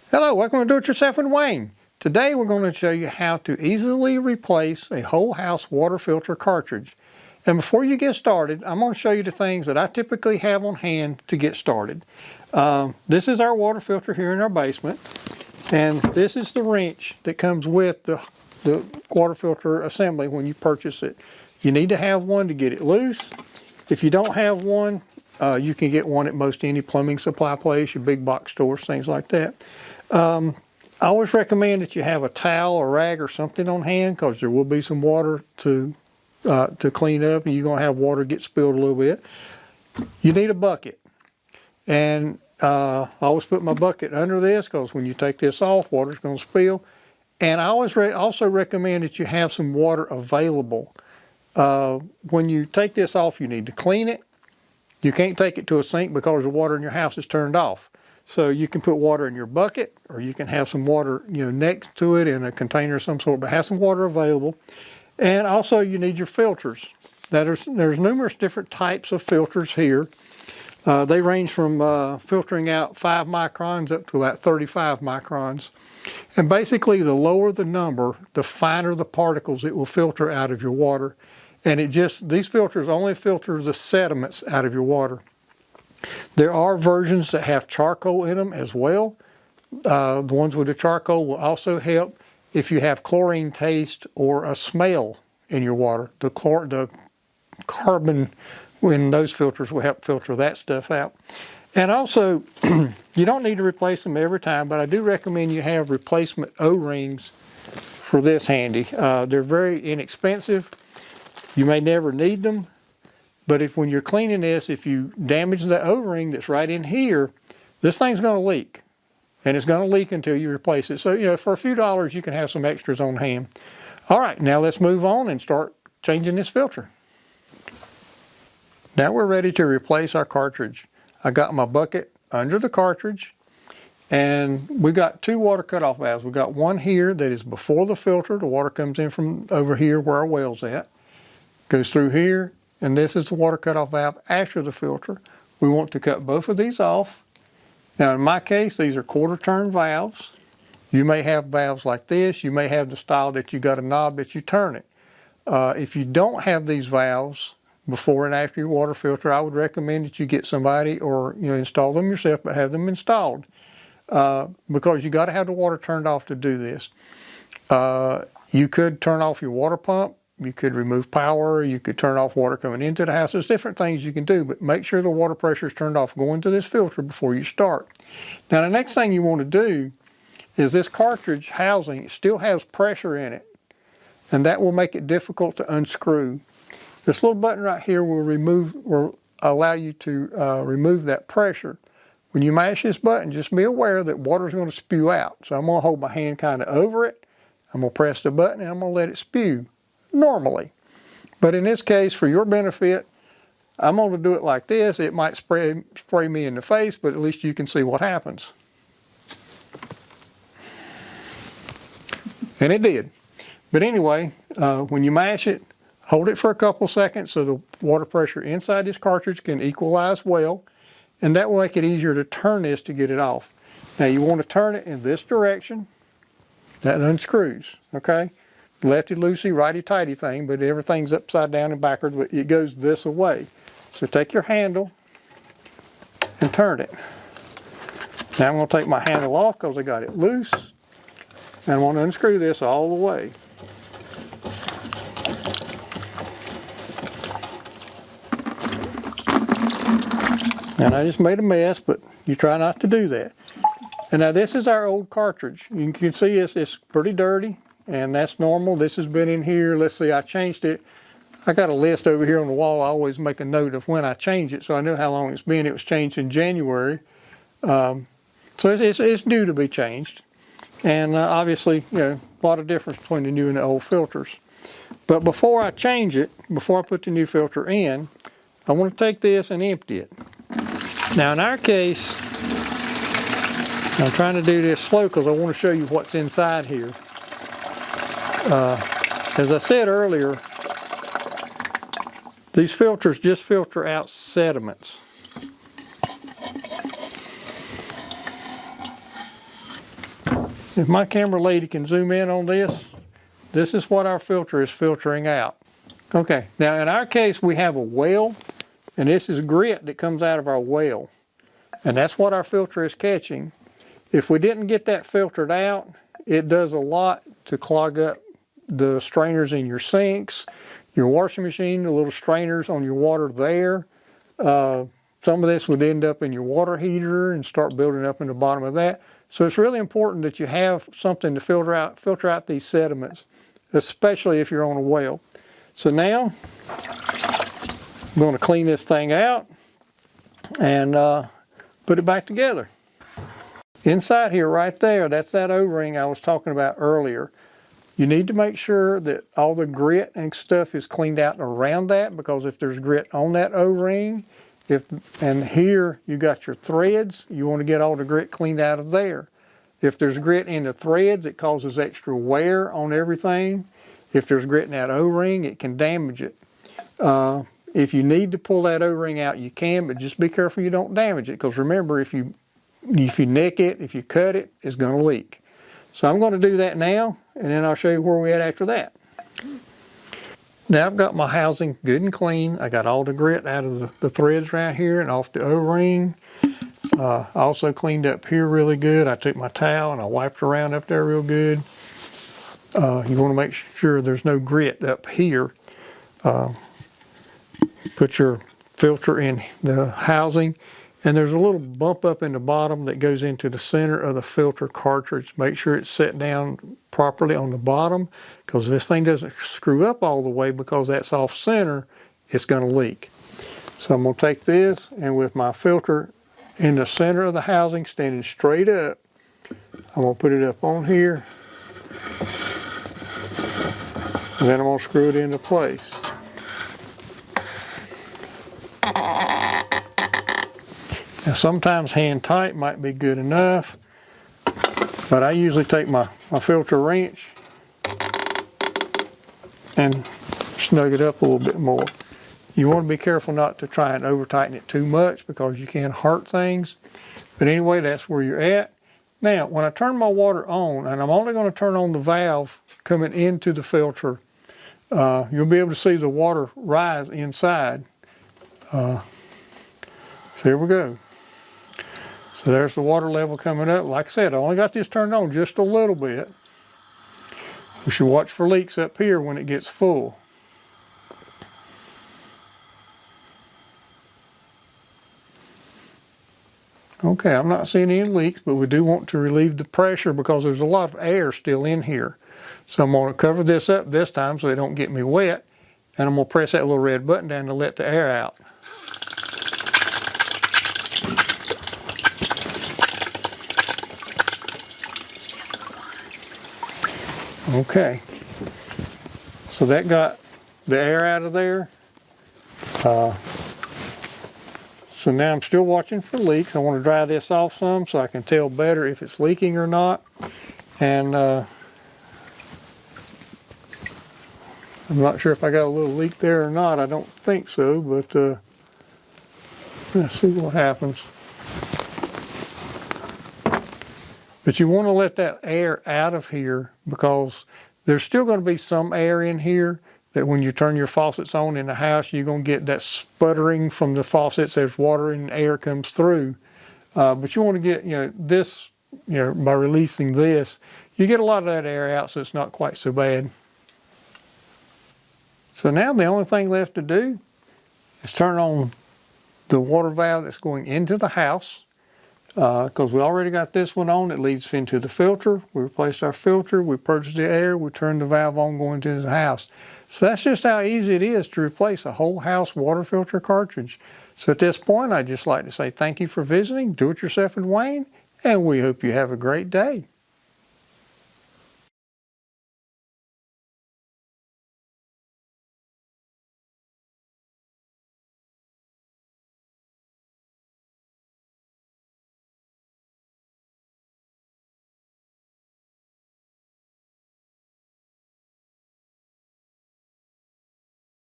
Hello, welcome to Do It Yourself with Wayne. Today we're going to show you how to easily replace a whole house water filter cartridge. And before you get started, I'm going to show you the things that I typically have on hand to get started. This is our water filter here in our basement, and this is the wrench that comes with the water filter assembly when you purchase it. You need to have one to get it loose. If you don't have one, you can get one at most any plumbing supply place, your big box stores, things like that. I always recommend that you have a towel or rag or something on hand, because there will be some water to clean up, and you're going to have water get spilled a little bit. You need a bucket, and I always put my bucket under this, because when you take this off, water's going to spill. And I always also recommend that you have some water available. When you take this off, you need to clean it. You can't take it to a sink because the water in your house is turned off. So you can put water in your bucket, or you can have some water, next to it in a container of some sort, but have some water available. And also you need your filters. There's numerous different types of filters here. They range from filtering out 5 microns up to about 35 microns. And basically, the lower the number, the finer the particles it will filter out of your water. And these filters only filter the sediments out of your water. There are versions that have charcoal in them as well. The ones with the charcoal will also help if you have chlorine taste or a smell in your water. The carbon in those filters will help filter that stuff out. And also, you don't need to replace them every time, but I do recommend you have replacement O-rings for this handy. They're very inexpensive. You may never need them. But when you're cleaning this, if you damage the O-ring that's right in here, this thing's going to leak. And it's going to leak until you replace it. So, for a few dollars, you can have some extras on hand. All right, now let's move on and start changing this filter. Now we're ready to replace our cartridge. I got my bucket under the cartridge, and we got 2 water cutoff valves. We got one here that is before the filter. The water comes in from over here where our well's at. Goes through here. And this is the water cutoff valve after the filter. We want to cut both of these off. Now in my case, these are quarter turn valves. You may have valves like this. You may have the style that you got a knob that you turn it. If you don't have these valves before and after your water filter, I would recommend that you get somebody, or install them yourself, but have them installed. Because you got to have the water turned off to do this. You could turn off your water pump. You could remove power, you could turn off water coming into the house. There's different things you can do, but make sure the water pressure is turned off going to this filter before you start. Now the next thing you want to do is this cartridge housing still has pressure in it, and that will make it difficult to unscrew. This little button right here will allow you to remove that pressure. When you mash this button, just be aware that water is going to spew out. So I'm going to hold my hand kind of over it. I'm going to press the button and I'm going to let it spew. Normally. But in this case, for your benefit, I'm going to do it like this. It might spray me in the face, but at least you can see what happens. And it did. But anyway, when you mash it, hold it for a couple seconds so the water pressure inside this cartridge can equalize well, and that will make it easier to turn this to get it off. Now you want to turn it in this direction. That unscrews, okay? Lefty-loosey, righty-tighty thing, but everything's upside down and backwards, but it goes this way. So take your handle and turn it. Now I'm going to take my handle off because I got it loose, and I'm going to unscrew this all the way. And I just made a mess, but you try not to do that. And now this is our old cartridge. You can see it's pretty dirty. And that's normal. This has been in here. Let's see, I changed it. I got a list over here on the wall. I always make a note of when I change it, so I know how long it's been. It was changed in January. So it's due to be changed. And obviously, a lot of difference between the new and the old filters. But before I change it, before I put the new filter in, I want to take this and empty it. Now in our case, I'm trying to do this slow because I want to show you what's inside here. As I said earlier, these filters just filter out sediments. If my camera lady can zoom in on this, this is what our filter is filtering out. Okay, now in our case we have a well, and this is grit that comes out of our well. And that's what our filter is catching. If we didn't get that filtered out, it does a lot to clog up the strainers in your sinks, your washing machine, the little strainers on your water there. Some of this would end up in your water heater and start building up in the bottom of that. So it's really important that you have something to filter out these sediments, especially if you're on a well. So now I'm going to clean this thing out and put it back together. Inside here right there, that's that O-ring I was talking about earlier. You need to make sure that all the grit and stuff is cleaned out around that, because if there's grit on that O-ring, and here you got your threads, you want to get all the grit cleaned out of there. If there's grit in the threads, it causes extra wear on everything. If there's grit in that O-ring, it can damage it. If you need to pull that O-ring out, you can, but just be careful you don't damage it, because remember, if you nick it, if you cut it, it's going to leak. So I'm going to do that now, and then I'll show you where we're at after that. Now I've got my housing good and clean. I got all the grit out of the threads right here and off the O-ring. I also cleaned up here really good. I took my towel and I wiped around up there real good. You want to make sure there's no grit up here. Put your filter in the housing, and there's a little bump up in the bottom that goes into the center of the filter cartridge. Make sure it's set down properly on the bottom, because if this thing doesn't screw up all the way because that's off center, it's going to leak. So I'm going to take this, and with my filter in the center of the housing standing straight up, I'm going to put it up on here, and then I'm going to screw it into place. Now sometimes hand tight might be good enough, but I usually take my filter wrench and snug it up a little bit more. You want to be careful not to try and over tighten it too much, because you can hurt things. But anyway, that's where you're at. Now, when I turn my water on, and I'm only going to turn on the valve coming into the filter, you'll be able to see the water rise inside. So here we go. So there's the water level coming up. Like I said, I only got this turned on just a little bit. We should watch for leaks up here when it gets full. Okay, I'm not seeing any leaks, but we do want to relieve the pressure because there's a lot of air still in here. So I'm going to cover this up this time so they don't get me wet, and I'm going to press that little red button down to let the air out. Okay, so that got the air out of there. So now I'm still watching for leaks. I want to dry this off some so I can tell better if it's leaking or not. And I'm not sure if I got a little leak there or not. I don't think so, but let's see what happens. But you want to let that air out of here, because there's still going to be some air in here that when you turn your faucets on in the house, you're going to get that sputtering from the faucets as water and air comes through. But you want to get, this, by releasing this, you get a lot of that air out, so it's not quite so bad. So now the only thing left to do is turn on the water valve that's going into the house. Because we already got this one on, it leads into the filter. We replaced our filter, we purged the air, we turned the valve on going into the house. So that's just how easy it is to replace a whole house water filter cartridge. So at this point, I'd just like to say thank you for visiting Do It Yourself in Wayne, and we hope you have a great day.